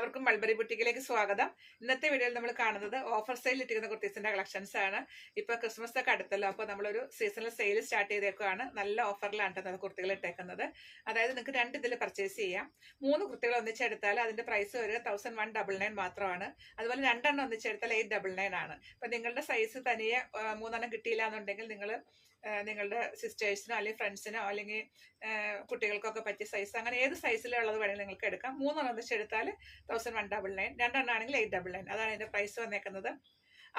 എല്ലാവർക്കും മൾബറി ബുട്ടിക്കിലേക്ക് സ്വാഗതം. ഇന്നത്തെ വീഡിയോയിൽ നമ്മൾ കാണുന്നത് ഓഫർ സെയിൽ ഇട്ടിരിക്കുന്ന കുർത്തീസിന്റെ കളക്ഷൻസ് ആണ്. ഇപ്പൊ ക്രിസ്മസ് ഒക്കെ അടുത്തല്ലോ, അപ്പൊ നമ്മളൊരു സീസണൽ സെയിൽ സ്റ്റാർട്ട് ചെയ്തേക്കുവാണ്. നല്ല ഓഫറിലാണ് കുർത്തികൾ ഇട്ടേക്കുന്നത്. അതായത് നിങ്ങൾക്ക് 2 ഇതിൽ പർച്ചേസ് ചെയ്യാം. 3 കുർത്തികൾ ഒന്നിച്ചെടുത്താൽ അതിന്റെ പ്രൈസ് വരിക 1199 മാത്രമാണ്. അതുപോലെ 2 എണ്ണം ഒന്നിച്ചെടുത്താൽ 899 ആണ്. അപ്പൊ നിങ്ങളുടെ സൈസ് തനിയെ 3 എണ്ണം കിട്ടിയില്ല എന്നുണ്ടെങ്കിൽ നിങ്ങൾ നിങ്ങളുടെ സിസ്റ്റേഴ്സിനോ അല്ലെങ്കിൽ ഫ്രണ്ട്സിനോ അല്ലെങ്കിൽ കുട്ടികൾക്കൊക്കെ പറ്റിയ സൈസ്, അങ്ങനെ ഏത് സൈസിലുള്ളത് വേണമെങ്കിൽ നിങ്ങൾക്ക് എടുക്കാം. 3 എണ്ണം ഒന്നിച്ചെടുത്താൽ 1199, 2 എണ്ണം ആണെങ്കിൽ 899. അതാണ് ഇതിന്റെ പ്രൈസ് വന്നേക്കുന്നത്.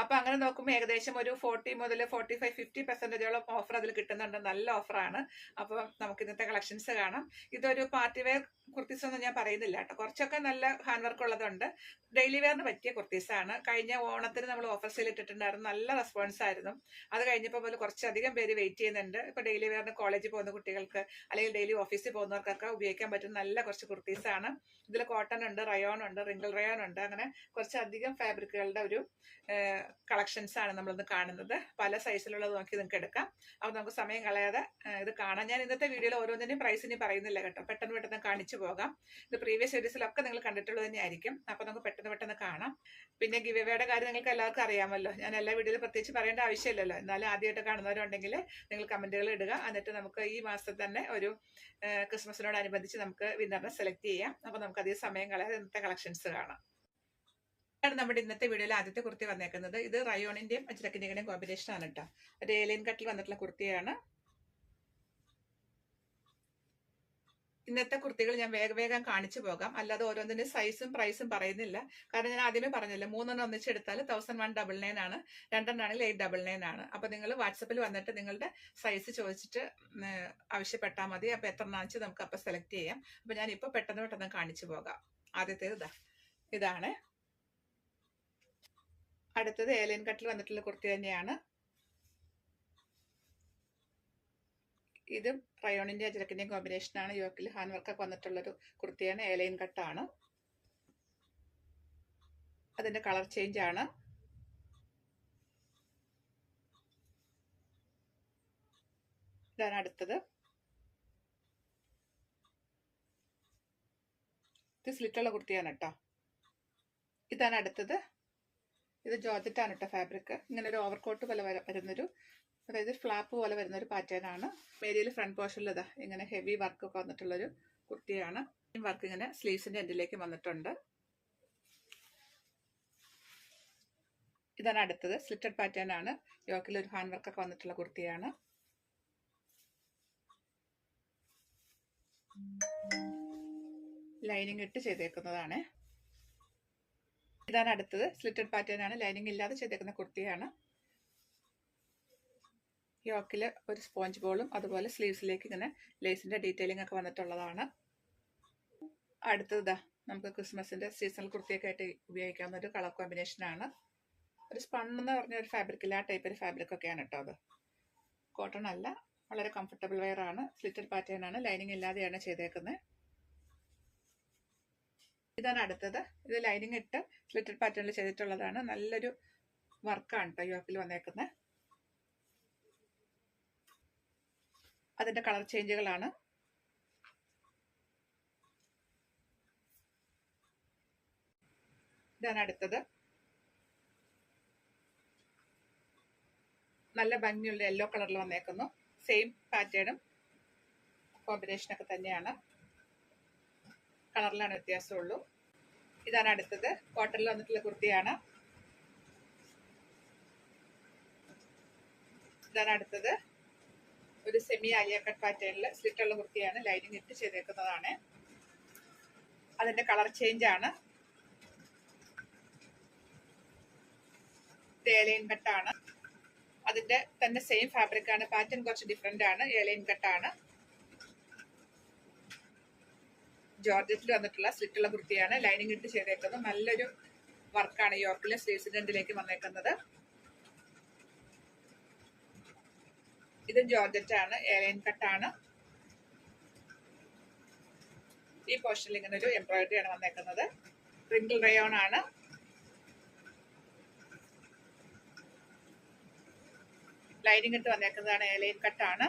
അപ്പൊ അങ്ങനെ നോക്കുമ്പോൾ ഏകദേശം ഒരു 40 മുതൽ 45-50% ഓഫർ അതിൽ കിട്ടുന്നുണ്ട്. നല്ല ഓഫറാണ്. അപ്പൊ നമുക്ക് ഇന്നത്തെ കളക്ഷൻസ് കാണാം. ഇതൊരു പാർട്ടി വെയർ കുർത്തീസ് ഒന്നും ഞാൻ പറയുന്നില്ല കേട്ടോ. കുറച്ചൊക്കെ നല്ല ഹാൻഡ് വർക്ക് ഉള്ളതുണ്ട്. ഡെയിലി വെയറിന് പറ്റിയ കുർത്തീസാണ്. കഴിഞ്ഞ ഓണത്തിന് നമ്മൾ ഓഫർ സെയിൽ ഇട്ടിട്ടുണ്ടായിരുന്നു. നല്ല റെസ്പോൺസ് ആയിരുന്നു. അത് കഴിഞ്ഞപ്പോൾ പോലെ കുറച്ചധികം പേര് വെയിറ്റ് ചെയ്യുന്നുണ്ട്. ഇപ്പൊ ഡെയിലി വെയറിന് കോളേജിൽ പോകുന്ന കുട്ടികൾക്ക് അല്ലെങ്കിൽ ഡെയിലി ഓഫീസിൽ പോകുന്നവർക്കൊക്കെ ഉപയോഗിക്കാൻ പറ്റുന്ന നല്ല കുറച്ച് കുർത്തീസാണ്. ഇതിൽ കോട്ടൺ ഉണ്ട്, റയോൺ ഉണ്ട്, റിങ്കിൾ റയോൺ ഉണ്ട്. അങ്ങനെ കുറച്ചധികം ഫാബ്രിക്കുകളുടെ ഒരു കളക്ഷൻസ് ആണ് നമ്മളിന്ന് കാണുന്നത്. പല സൈസിലുള്ളത് നോക്കി നിങ്ങൾക്ക് എടുക്കാം. അപ്പൊ നമുക്ക് സമയം കളയാതെ ഇത് കാണാം. ഞാൻ ഇന്നത്തെ വീഡിയോയിൽ ഓരോന്നിന്റെയും പ്രൈസ് ഇനി പറയുന്നില്ല കേട്ടോ. പെട്ടെന്ന് കാണിച്ചു പോകാം. ഇത് പ്രീവിയസ് വീഡിയോസിലൊക്കെ നിങ്ങൾ കണ്ടിട്ടുള്ളത് തന്നെയായിരിക്കും. അപ്പൊ നമുക്ക് പെട്ടെന്ന് കാണാം. പിന്നെ ഗിവ് എവേയുടെ കാര്യം നിങ്ങൾക്ക് എല്ലാവർക്കും അറിയാമല്ലോ. ഞാൻ എല്ലാ വീഡിയോയിലും പ്രത്യേകിച്ച് പറയേണ്ട ആവശ്യമില്ലല്ലോ. എന്നാലും ആദ്യമായിട്ട് കാണുന്നവരുണ്ടെങ്കിൽ നിങ്ങൾ കമന്റുകൾ ഇടുക. എന്നിട്ട് നമുക്ക് ഈ മാസത്തിൽ തന്നെ ഒരു ക്രിസ്മസിനോടനുബന്ധിച്ച് നമുക്ക് വിന്നറിനെ സെലക്ട് ചെയ്യാം. അപ്പൊ നമുക്ക് അധികം സമയം കളയാതെ ഇന്നത്തെ കളക്ഷൻസ് കാണാം. നമ്മുടെ ഇന്നത്തെ വീഡിയോയിൽ ആദ്യത്തെ കുർത്തി വന്നേക്കുന്നത് ഇത് റയോണിന്റെയും അജ്രക്കിന്റെയും കോമ്പിനേഷൻ ആണ് കേട്ടോ. ഒരു ഏലിയൻ കട്ടിൽ വന്നിട്ടുള്ള കുർത്തിയാണ്. ഇന്നത്തെ കുർത്തികൾ ഞാൻ വേഗം കാണിച്ചു പോകാം. അല്ലാതെ ഓരോന്നിന്റെ സൈസും പ്രൈസും പറയുന്നില്ല. കാരണം ഞാൻ ആദ്യമേ പറഞ്ഞില്ല, 3 എണ്ണം ഒന്നിച്ചെടുത്താൽ 1199 ആണ്, 2 എണ്ണാണെങ്കിൽ 899 ആണ്. അപ്പൊ നിങ്ങൾ വാട്സപ്പിൽ വന്നിട്ട് നിങ്ങളുടെ സൈസ് ചോദിച്ചിട്ട് ആവശ്യപ്പെട്ടാൽ മതി. അപ്പൊ എത്ര എണ്ണം വെച്ച് നമുക്ക് അപ്പൊ സെലക്ട് ചെയ്യാം. അപ്പൊ ഞാൻ ഇപ്പൊ പെട്ടെന്ന് കാണിച്ചു പോകാം. ആദ്യത്തേത് ഇതാണ്. അടുത്തത് ഏലിയൻ കട്ടിൽ വന്നിട്ടുള്ള കുർത്തി തന്നെയാണ്. ഇതും റയോണിന്റെ അജ്രക്കിന്റെയും കോമ്പിനേഷനാണ്. യോക്കിൽ ഹാൻഡ് വർക്കൊക്കെ വന്നിട്ടുള്ളൊരു കുർത്തിയാണ്. ഏലിയൻ കട്ടാണ്. അതിന്റെ കളർ ചേഞ്ച് ആണ്. ഇതാണ് അടുത്തത്. ഇത് സ്ലിറ്റുള്ള കുർത്തിയാണ് കേട്ടോ. ഇതാണ് അടുത്തത്. ഇത് ജോർജറ്റാണ് കേട്ടോ ഫാബ്രിക്. ഇങ്ങനെ ഒരു ഓവർകോട്ട് പോലെ വരുന്നൊരു, അതായത് ഫ്ലാപ്പ് പോലെ വരുന്നൊരു പാറ്റേൺ ആണ്. മേരിയിൽ ഫ്രണ്ട് പോർഷനിൽ ഇങ്ങനെ ഹെവി വർക്ക് ഒക്കെ വന്നിട്ടുള്ളൊരു കുർത്തിയാണ്. ഈ വർക്ക് ഇങ്ങനെ സ്ലീവ്സിന്റെ എൻഡിലേക്ക് വന്നിട്ടുണ്ട്. ഇതാണ് അടുത്തത്. സ്ലിറ്റഡ് പാറ്റേൺ ആണ്. യോക്കിൽ ഒരു ഹാൻഡ് വർക്ക് ഒക്കെ വന്നിട്ടുള്ള കുർത്തിയാണ്. ലൈനിങ് ഇട്ട് ചെയ്തേക്കുന്നതാണ്. ഇതാണ് അടുത്തത്. സ്ലിറ്റഡ് പാറ്റേൺ ആണ്. ലൈനിങ് ഇല്ലാതെ ചെയ്തേക്കുന്ന കുർത്തിയാണ്. യോക്കില് ഒരു സ്പോഞ്ച് ബോളും അതുപോലെ സ്ലീവ്സിലേക്ക് ഇങ്ങനെ ലേസിന്റെ ഡീറ്റെയിലിംഗ് ഒക്കെ വന്നിട്ടുള്ളതാണ്. അടുത്തത് നമുക്ക് ക്രിസ്മസിന്റെ സീസണൽ കുർത്തിയൊക്കെ ആയിട്ട് ഉപയോഗിക്കാവുന്ന ഒരു കളർ കോമ്പിനേഷൻ ആണ്. ഒരു സ്പൺ എന്ന് പറഞ്ഞ ഒരു ഫാബ്രിക്കില്ല, ആ ടൈപ്പ് ഒരു ഫാബ്രിക് ഒക്കെയാണ് കേട്ടോ. അത് കോട്ടൺ അല്ല, വളരെ കംഫർട്ടബിൾ വെയർ ആണ്. സ്ലിറ്റഡ് പാറ്റേൺ ആണ്. ലൈനിങ് ഇല്ലാതെയാണ് ചെയ്തേക്കുന്നത്. ഇതാണ് അടുത്തത്. ഇത് ലൈനിങ് ഇട്ട് സ്ലിറ്റഡ് പാറ്റേണിൽ ചെയ്തിട്ടുള്ളതാണ്. നല്ലൊരു വർക്കാണ് കേട്ടോ യോക്കിൽ വന്നേക്കുന്നത്. അതിന്റെ കളർ ചേഞ്ചുകളാണ്. ഇതാണ് അടുത്തത്. നല്ല ഭംഗിയുള്ള യെല്ലോ കളറിൽ വന്നേക്കുന്നു. സെയിം പാറ്റേണും കോമ്പിനേഷനൊക്കെ തന്നെയാണ്. കളറിലാണ് വ്യത്യാസമുള്ളൂ. ഇതാണ് അടുത്തത്. കോട്ടണിൽ വന്നിട്ടുള്ള കുർത്തിയാണ്. ഇതാണ് അടുത്തത്. ഒരു സെമി ആലിയ കട്ട് പാറ്റേണിൽ സ്ലിറ്റുള്ള കുർത്തിയാണ്. ലൈനിങ് ഇട്ട് ചെയ്തേക്കുന്നതാണ്. അതിന്റെ കളർ ചേഞ്ച് ആണ്. ഏലിയൻ കട്ടാണ്. അതിന്റെ തന്നെ സെയിം ഫാബ്രിക് ആണ്. പാറ്റേൺ കുറച്ച് ഡിഫറെന്റ് ആണ്. ഏലിയൻ കട്ടാണ്. ജോർജറ്റിൽ വന്നിട്ടുള്ള സ്ലിറ്റുള്ള കുർത്തിയാണ്. ലൈനിങ് ഇട്ട് ചെയ്തേക്കുന്നത്. നല്ലൊരു വർക്കാണ് യോർക്കിലെ സ്ലീവ്സിന്റെ എൻഡിലേക്ക് വന്നേക്കുന്നത്. ഇത് ജോർജറ്റ് ആണ്. ഏലിയൻ കട്ടാണ്. ഈ പോർഷനിൽ ഇങ്ങനെ ഒരു എംബ്രോയിഡറി ആണ് വന്നേക്കുന്നത്. റിങ്കിൾ റയോൺ ആണ്. ലൈനിങ് ഇട്ട് വന്നേക്കുന്നതാണ്. ഏലിയൻ കട്ടാണ്.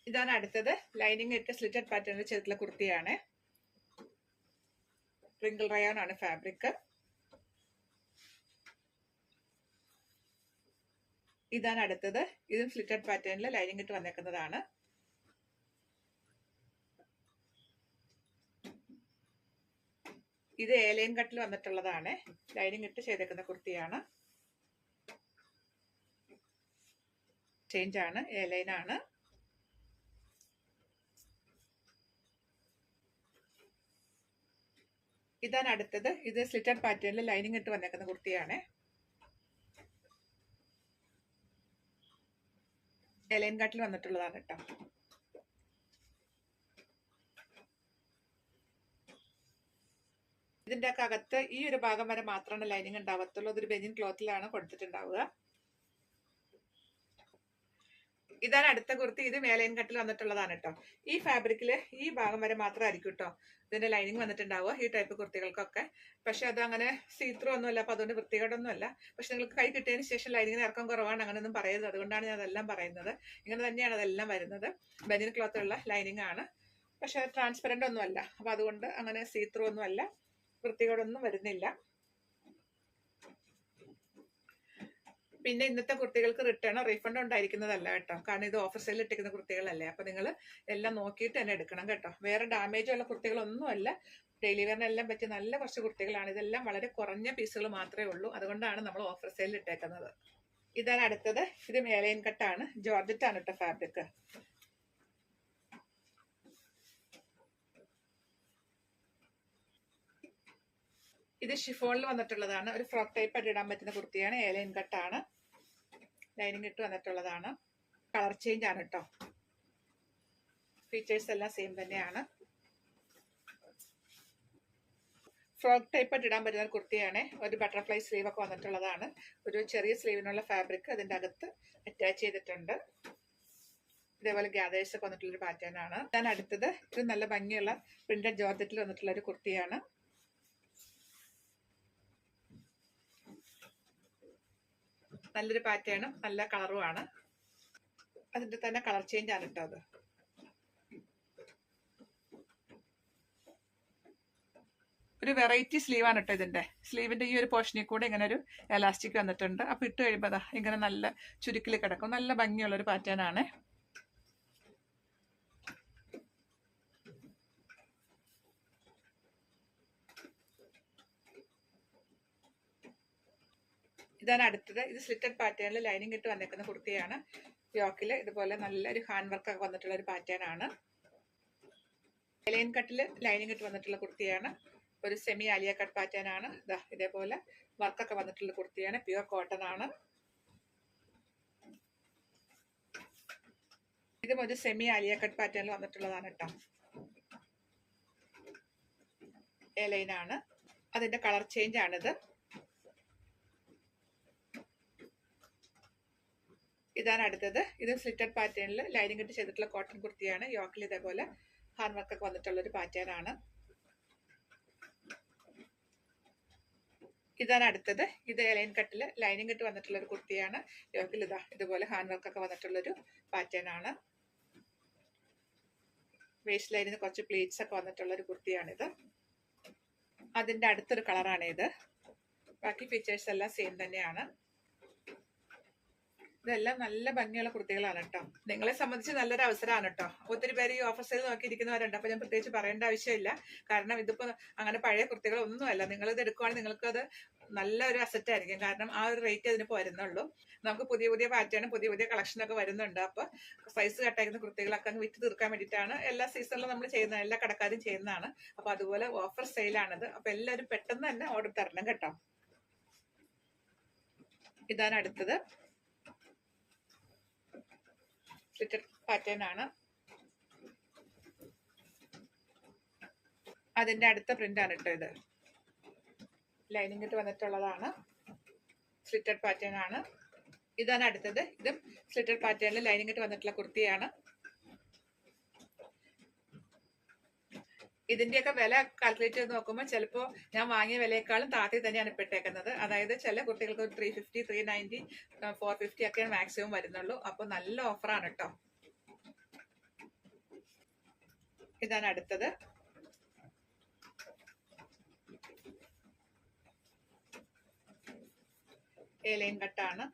ഇതാണ് അടുത്തത്. ലൈനിങ് ഇട്ട് സ്ലിറ്റഡ് പാറ്റേണിൽ ചെയ്തിട്ടുള്ള കുർത്തിയാണ്. റിങ്കിൾ റയോൺ ആണ് ഫാബ്രിക്. ഇതാണ് അടുത്തത്. ഇതും സ്ലിറ്റഡ് പാറ്റേണിൽ ലൈനിങ് ഇട്ട് വന്നേക്കുന്നതാണ്. ഇത് ഏലൈൻ കട്ടിൽ വന്നിട്ടുള്ളതാണ്. ലൈനിങ് ഇട്ട് ചെയ്തേക്കുന്ന കുർത്തിയാണ്. ചേഞ്ച് ആണ്, ഏലൈൻ ആണ്. ഇതാണ് അടുത്തത്. ഇത് സ്ലിറ്റഡ് പാറ്റേണിൽ ലൈനിങ് ഇട്ട് വന്നേക്കുന്ന കുർത്തിയാണ്. ഏലൈൻ കട്ടിൽ വന്നിട്ടുള്ളതാണ് കേട്ടോ. ഇതിന്റെ ഒക്കെ അകത്ത് ഈ ഒരു ഭാഗം വരെ മാത്രമാണ് ലൈനിങ് ഉണ്ടാവത്തുള്ളൂ. അതൊരു ബെനിൻ ക്ലോത്തിലാണ് കൊടുത്തിട്ടുണ്ടാവുക. ഇതാണ് അടുത്ത കുർത്തി. ഇത് മേലൈൻ കട്ടിൽ വന്നിട്ടുള്ളതാണ് കേട്ടോ. ഈ ഫാബ്രിക്കില് ഈ ഭാഗം വരെ മാത്രമായിരിക്കും കേട്ടോ ഇതിന്റെ ലൈനിങ് വന്നിട്ടുണ്ടാവുക ഈ ടൈപ്പ് കുർത്തികൾക്കൊക്കെ. പക്ഷെ അത് അങ്ങനെ സീത്രൂ ഒന്നുമല്ല, അപ്പൊ അതുകൊണ്ട് വൃത്തികേടൊന്നുമല്ല. പക്ഷെ നിങ്ങൾക്ക് കൈ കിട്ടിയതിന് ശേഷം ലൈനിങ്ങിന് ഇറക്കം കുറവാണ് അങ്ങനെയൊന്നും പറയുന്നത്. അതുകൊണ്ടാണ് ഞാൻ അതെല്ലാം പറയുന്നത്. ഇങ്ങനെ തന്നെയാണ് അതെല്ലാം വരുന്നത്. ബനിയൻ ക്ലോത്തുള്ള ലൈനിങ് ആണ്. പക്ഷെ ട്രാൻസ്പെറന്റ് ഒന്നുമല്ല. അപ്പൊ അതുകൊണ്ട് അങ്ങനെ സീത്രൂ ഒന്നുമല്ല, വൃത്തികേടൊന്നും വരുന്നില്ല. പിന്നെ ഇന്നത്തെ കുർത്തികൾക്ക് റിട്ടേണോ റീഫണ്ടോ ഉണ്ടായിരിക്കുന്നതല്ല കേട്ടോ. കാരണം ഇത് ഓഫർ സെയിൽ ഇട്ടിരിക്കുന്ന കുർത്തികളല്ലേ. അപ്പൊ നിങ്ങൾ എല്ലാം നോക്കിയിട്ട് തന്നെ എടുക്കണം കേട്ടോ. വേറെ ഡാമേജ് ഉള്ള കുർത്തികളൊന്നുമല്ല. ഡെയിലി വെയറിനെല്ലാം പറ്റിയ നല്ല കുറച്ച് കുർത്തികളാണ്. ഇതെല്ലാം വളരെ കുറഞ്ഞ പീസുകൾ മാത്രമേ ഉള്ളൂ. അതുകൊണ്ടാണ് നമ്മൾ ഓഫർ സെയിൽ ഇട്ടേക്കുന്നത്. ഇതാണ് അടുത്തത്. ഇത് മേലൈൻ കട്ടാണ്. ജോർജറ്റ് ആണ് കേട്ടോ ഫാബ്രിക്. ഇത് ഷിഫോണിൽ വന്നിട്ടുള്ളതാണ്. ഒരു ഫ്രോക്ക് ടൈപ്പ് ആയിട്ട് ഇടാൻ പറ്റുന്ന കുർത്തിയാണ്. ഏലൈൻ കട്ടാണ്. ലൈനിങ് ഇട്ട് വന്നിട്ടുള്ളതാണ്. കളർ ചേഞ്ച് ആണ് കേട്ടോ. ഫീച്ചേഴ്സ് എല്ലാം സെയിം തന്നെയാണ്. ഫ്രോക്ക് ടൈപ്പ് ആയിട്ട് ഇടാൻ പറ്റുന്ന കുർത്തിയാണ്. ഒരു ബട്ടർഫ്ലൈ സ്ലീവ് ഒക്കെ വന്നിട്ടുള്ളതാണ്. ഒരു ചെറിയ സ്ലീവിനുള്ള ഫാബ്രിക് അതിന്റെ അകത്ത് അറ്റാച്ച് ചെയ്തിട്ടുണ്ട്. ഇതേപോലെ ഗ്യാദേഴ്സ് ഒക്കെ വന്നിട്ടുള്ളൊരു പാറ്റേൺ ആണ്. ഇതാണ് അടുത്തത്. ഇത് നല്ല ഭംഗിയുള്ള പ്രിന്റഡ് ജോർജറ്റിൽ വന്നിട്ടുള്ള ഒരു കുർത്തിയാണ്. നല്ലൊരു പാറ്റേണും നല്ല കളറുമാണ്. അതിന്റെ തന്നെ കളർ ചേഞ്ച് ആണ് കേട്ടോ. അത് ഒരു വെറൈറ്റി സ്ലീവ് ആണ് കേട്ടോ. ഇതിന്റെ സ്ലീവിന്റെ ഈ ഒരു പോർഷനിൽ കൂടെ ഇങ്ങനെ ഒരു എലാസ്റ്റിക് വന്നിട്ടുണ്ട്. അപ്പൊ ഇട്ട് കഴിയുമ്പോൾ അതാ ഇങ്ങനെ നല്ല ചുരുക്കിൽ കിടക്കും. നല്ല ഭംഗിയുള്ള ഒരു പാറ്റേൺ ആണ്. ഇതാണ് അടുത്തത്. ഇത് സ്ലിറ്റഡ് പാറ്റേണിൽ ലൈനിങ് ഇട്ട് വന്നേക്കുന്ന കുർത്തിയാണ്. യോക്കില് ഇതുപോലെ നല്ലൊരു ഹാൻഡ് വർക്ക് ഒക്കെ വന്നിട്ടുള്ള ഒരു പാറ്റേൺ ആണ്. ലൈൻ കട്ടില് ലൈനിങ് ഇട്ട് വന്നിട്ടുള്ള കുർത്തിയാണ്. ഒരു സെമി ആലിയ കട്ട് പാറ്റേൺ ആണ്. ഇതേപോലെ വർക്കൊക്കെ വന്നിട്ടുള്ള കുർത്തിയാണ്. പ്യുവർ കോട്ടൺ ആണ്. ഇതും ഒരു സെമി ആലിയ കട്ട് പാറ്റേണിൽ വന്നിട്ടുള്ളതാണ് കേട്ടോ. എ ലൈൻ ആണ്. അതിന്റെ കളർ ചേഞ്ച് ആണിത്. ഇതാണ് അടുത്തത്. ഇത് സ്ലിറ്റഡ് പാറ്റേണിൽ ലൈനിങ് ഇട്ട് ചെയ്തിട്ടുള്ള കോട്ടൺ കുർത്തിയാണ്. യോക്കിൽ ഇതേപോലെ ഹാൻഡ് വർക്ക് ഒക്കെ വന്നിട്ടുള്ള ഒരു പാറ്റേൺ ആണ്. ഇതാണ് അടുത്തത്. ഇത് ലൈൻ കട്ടിൽ ലൈനിങ് ഇട്ട് വന്നിട്ടുള്ള ഒരു കുർത്തിയാണ്. യോക്കിൽ ഇതുപോലെ ഹാൻഡ് വർക്ക് ഒക്കെ വന്നിട്ടുള്ളൊരു പാറ്റേൺ ആണ്. വേസ്റ്റ് ലൈനിന് കുറച്ച് പ്ലീറ്റ്സ് ഒക്കെ വന്നിട്ടുള്ള ഒരു കുർത്തിയാണിത്. അതിന്റെ അടുത്തൊരു കളറാണ് ഇത്. ബാക്കി ഫീച്ചേഴ്സ് എല്ലാം സെയിം തന്നെയാണ്. ഇതെല്ലാം നല്ല ഭംഗിയുള്ള കുർത്തികളാണ് കേട്ടോ. നിങ്ങളെ സംബന്ധിച്ച് നല്ലൊരു അവസരമാണ് കേട്ടോ. ഒത്തിരി പേര് ഈ ഓഫർ സെയിൽ നോക്കിയിരിക്കുന്നവരുണ്ട്. അപ്പൊ ഞാൻ പ്രത്യേകിച്ച് പറയേണ്ട ആവശ്യമില്ല. കാരണം ഇതിപ്പോ അങ്ങനെ പഴയ കുർത്തികളൊന്നുമല്ല. നിങ്ങളിത് എടുക്കുവാണെങ്കിൽ നിങ്ങൾക്കത് നല്ലൊരു അസറ്റ് ആയിരിക്കും. കാരണം ആ ഒരു റേറ്റ് അതിനിപ്പോ വരുന്നുള്ളൂ. നമുക്ക് പുതിയ പുതിയ പാറ്റേണും പുതിയ പുതിയ കളക്ഷനൊക്കെ വരുന്നുണ്ട്. അപ്പൊ സൈസ് കട്ടായിരിക്കുന്ന കുർത്തികളൊക്കെ അങ്ങ് വിറ്റ് തീർക്കാൻ വേണ്ടിയിട്ടാണ് എല്ലാ സീസണിലും നമ്മൾ ചെയ്യുന്നത്. എല്ലാ കടക്കാരും ചെയ്യുന്നതാണ്. അപ്പൊ അതുപോലെ ഓഫർ സെയിലാണിത്. അപ്പൊ എല്ലാവരും പെട്ടെന്ന് തന്നെ ഓർഡർ തരണം കേട്ടോ. ഇതാണ് അടുത്തത്. സ്ലിറ്റഡ് പാറ്റേൺ ആണ്. അതിന്റെ അടുത്ത പ്രിന്റ് ആണ് കേട്ടോ. ഇത് ലൈനിങ് ഇട്ട് വന്നിട്ടുള്ളതാണ്. സ്ലിറ്റഡ് പാറ്റേൺ ആണ്. ഇതാണ് അടുത്തത്. ഇതും സ്ലിറ്റഡ് പാറ്റേണിൽ ലൈനിങ് ഇട്ട് വന്നിട്ടുള്ള കുർത്തിയാണ്. ഇതിന്റെയൊക്കെ വില കാൽക്കുലേറ്റ് ചെയ്ത് നോക്കുമ്പോൾ ചിലപ്പോൾ ഞാൻ വാങ്ങിയ വിലയേക്കാളും താഴെ തന്നെയാണ് ഇട്ടേക്കുന്നത്. അതായത് ചില കുർത്തികൾക്ക് 350, 390, 450 ഒക്കെയാണ് മാക്സിമം വരുന്നുള്ളൂ. അപ്പൊ നല്ല ഓഫറാണ് കേട്ടോ. ഇതാണ് അടുത്തത്. എ ലൈൻ കട്ടാണ്.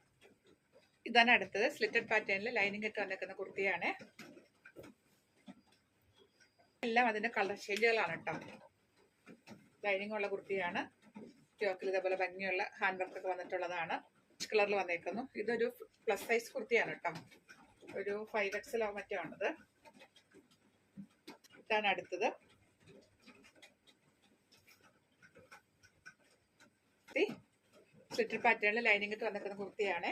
ഇതാണ് അടുത്തത്. സ്ലിറ്റഡ് പാറ്റേണിൽ ലൈനിങ് ഇട്ട് വന്നിരിക്കുന്ന കുർത്തിയാണ്. എല്ലാം അതിന്റെ കളർ ഷെയ്ഡുകളാണ് കേട്ടോ. ലൈനിങ് ഉള്ള കുർത്തിയാണ്. യോക്കിൽ ഇതേപോലെ ഭംഗിയുള്ള ഹാൻഡ് വർക്ക് ഒക്കെ വന്നിട്ടുള്ളതാണ്. കളറിൽ വന്നേക്കുന്നു. ഇതൊരു പ്ലസ് സൈസ് കുർത്തിയാണ് കേട്ടോ. ഒരു 5XL മറ്റോ ആണത്. ഇതാണ് അടുത്തത്. സ്ലിറ്റഡ് പാറ്റേണിൽ ലൈനിങ് ഇട്ട് വന്നിരിക്കുന്ന കുർത്തിയാണ്.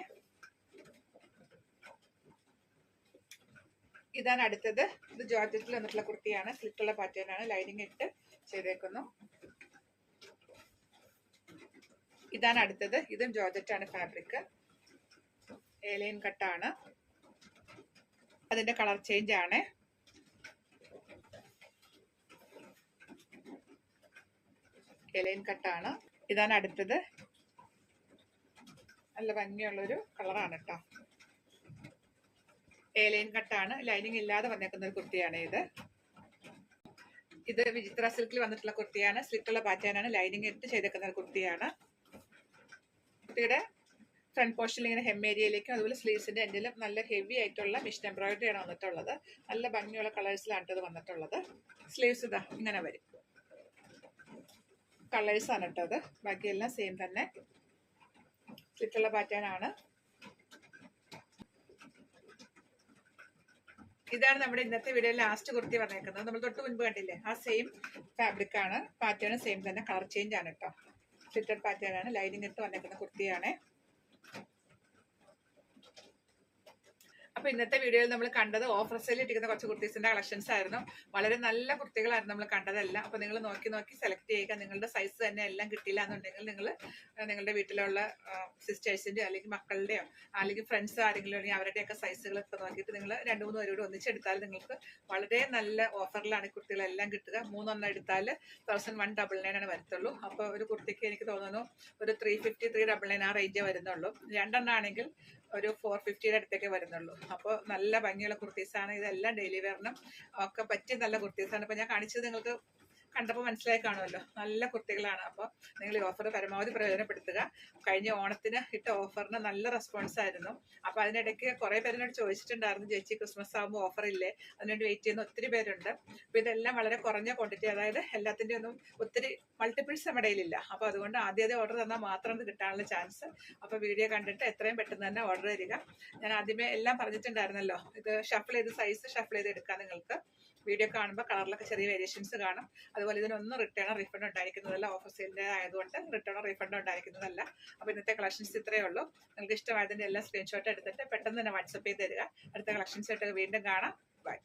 ഇതാണ് അടുത്തത്. ഇത് ജോർജറ്റിൽ വന്നിട്ടുള്ള കുർത്തിയാണ്. സ്ലിറ്റുള്ള പാറ്റേൺ ആണ്. ലൈനിങ് ഇട്ട് ചെയ്തേക്കുന്നു. ഇതാണ് അടുത്തത്. ഇതും ജോർജറ്റ് ആണ് ഫാബ്രിക്. എ ലൈൻ കട്ടാണ്. അതിന്റെ കളർ ചേഞ്ച് ആണ്. എ ലൈൻ കട്ടാണ്. ഇതാണ് അടുത്തത്. നല്ല ഭംഗിയുള്ളൊരു കളറാണ് കേട്ടോ. A line കട്ടാണ്. ലൈനിങ് ഇല്ലാതെ വന്നേക്കുന്ന ഒരു കുർത്തിയാണ് ഇത്. ഇത് വിചിത്ര സിൽക്കിൽ വന്നിട്ടുള്ള കുർത്തിയാണ്. സ്ലിറ്റുള്ള പാറ്റേൺ ആണ്. ലൈനിങ് ഇട്ട് ചെയ്തേക്കുന്ന ഒരു കുർത്തിയാണ്. കുർത്തിയുടെ ഫ്രണ്ട് പോർഷനിൽ ഇങ്ങനെ ഹെം ഏരിയയിലേക്കും അതുപോലെ സ്ലീവ്സിന്റെ എൻഡിലും നല്ല ഹെവി ആയിട്ടുള്ള മിഷൻ എംബ്രോയിഡറി ആണ് വന്നിട്ടുള്ളത്. നല്ല ഭംഗിയുള്ള കളേഴ്സിലാണ് ഇത് വന്നിട്ടുള്ളത്. സ്ലീവ്സ് ഇതാ ഇങ്ങനെ വരും. കളേഴ്സ് ആണ് കേട്ടത്. ബാക്കിയെല്ലാം സെയിം തന്നെ. സ്ലിറ്റുള്ള പാറ്റേൺ ആണ്. ഇതാണ് നമ്മുടെ ഇന്നത്തെ വീഡിയോ ലാസ്റ്റ് കുർത്തി വന്നേക്കുന്നത്. നമ്മൾ തൊട്ട് മുൻപ് കണ്ടില്ലേ, ആ സെയിം ഫാബ്രിക് ആണ്. പാറ്റേൺ സെയിം തന്നെ. കളർ ചേഞ്ച് ആണ് കേട്ടോ. സ്ലിറ്റഡ് പാറ്റേൺ ആണ്. ലൈനിങ് ഇട്ട് വന്നേക്കുന്ന കുർത്തിയാണ്. അപ്പൊ ഇന്നത്തെ വീഡിയോയിൽ നമ്മൾ കണ്ടത് ഓഫർ സെയിൽ ഇട്ടിരിക്കുന്ന കുറച്ച് കുർത്തീസിന്റെ കളക്ഷൻസ് ആയിരുന്നു. വളരെ നല്ല കുർത്തികളായിരുന്നു നമ്മൾ കണ്ടതെല്ലാം. അപ്പൊ നിങ്ങൾ നോക്കി സെലക്ട് ചെയ്യുക. നിങ്ങളുടെ സൈസ് തന്നെ എല്ലാം കിട്ടിയില്ല എന്നുണ്ടെങ്കിൽ നിങ്ങൾ നിങ്ങളുടെ വീട്ടിലുള്ള സിസ്റ്റേഴ്സിന്റെയോ അല്ലെങ്കിൽ മക്കളുടെയോ അല്ലെങ്കിൽ ഫ്രണ്ട്സ് ആരെങ്കിലും അല്ലെങ്കിൽ അവരുടെയൊക്കെ സൈസുകൾ ഒക്കെ നോക്കിയിട്ട് നിങ്ങൾ 2-3 പേര് കൂടെ ഒന്നിച്ചെടുത്താൽ നിങ്ങൾക്ക് വളരെ നല്ല ഓഫറിലാണ് ഈ കുർത്തികളെല്ലാം കിട്ടുക. 3 എടുത്താൽ 1199 ആണ് വരത്തുള്ളൂ. അപ്പോൾ ഒരു കുർത്തിക്ക് എനിക്ക് തോന്നുന്നു ഒരു 350, 399 ആ റേഞ്ചേ വരുന്നുള്ളൂ. 2 ആണെങ്കിൽ ഒരു 450 അടുത്തേക്ക് വരുന്നുള്ളൂ. അപ്പോൾ നല്ല ഭംഗിയുള്ള കുർത്തീസാണ്. ഇതെല്ലാം ഡെയിലി വെയറിനും ഒക്കെ പറ്റിയ നല്ല കുർത്തീസാണ്. ഇപ്പൊ ഞാൻ കാണിച്ചത് നിങ്ങൾക്ക് കണ്ടപ്പോൾ മനസ്സിലായി കാണുമല്ലോ. നല്ല കുർത്തികളാണ്. അപ്പോൾ നിങ്ങൾ ഈ ഓഫർ പരമാവധി പ്രയോജനപ്പെടുത്തുക. കഴിഞ്ഞ ഓണത്തിന് ഇട്ട ഓഫറിന് നല്ല റെസ്പോൺസ് ആയിരുന്നു. അപ്പോൾ അതിനിടയ്ക്ക് കുറേ പേരിനോട് ചോദിച്ചിട്ടുണ്ടായിരുന്നു, ചേച്ചി ക്രിസ്മസ് ആകുമ്പോൾ ഓഫർ ഇല്ലേ, അതിനുവേണ്ടി വെയിറ്റ് ചെയ്യുന്ന ഒത്തിരി പേരുണ്ട്. അപ്പോൾ ഇതെല്ലാം വളരെ കുറഞ്ഞ ക്വാണ്ടിറ്റി, അതായത് എല്ലാത്തിൻ്റെ ഒന്നും ഒത്തിരി മൾട്ടിപ്പിൾസ് നമ്മുടെ കയ്യിലില്ല. അപ്പോൾ അതുകൊണ്ട് ആദ്യം ഓർഡർ തന്നാൽ മാത്രം ഇത് കിട്ടാനുള്ള ചാൻസ്. അപ്പോൾ വീഡിയോ കണ്ടിട്ട് എത്രയും പെട്ടെന്ന് തന്നെ ഓർഡർ തരിക. ഞാൻ ആദ്യമേ എല്ലാം പറഞ്ഞിട്ടുണ്ടായിരുന്നല്ലോ, ഇത് ഷഫിൾ ചെയ്ത് സൈസ് ഷഫിൾ ചെയ്ത് എടുക്കാം. നിങ്ങൾക്ക് വീഡിയോ കാണുമ്പോൾ കളറിലൊക്കെ ചെറിയ വേരിയേഷൻസ് കാണും. അതുപോലെ ഇതിനൊന്നും റിട്ടേണോ റീഫണ്ട് ഉണ്ടായിരിക്കുന്നതല്ല. ഓഫർ സെയിലിൻ്റെ ആയതുകൊണ്ട് റിട്ടേണോ റീഫണ്ടോ ഉണ്ടായിരിക്കുന്നതല്ല. അപ്പോൾ ഇന്നത്തെ കളക്ഷൻസ് ഇത്രയേ ഉള്ളൂ. നിങ്ങൾക്ക് ഇഷ്ടമായതിൻ്റെ എല്ലാം സ്ക്രീൻഷോട്ട് എടുത്തിട്ട് പെട്ടെന്ന് തന്നെ വാട്സപ്പ് ചെയ്ത് തരിക. അടുത്ത കളക്ഷൻസ് ആയിട്ട് വീണ്ടും കാണാം. ബൈ.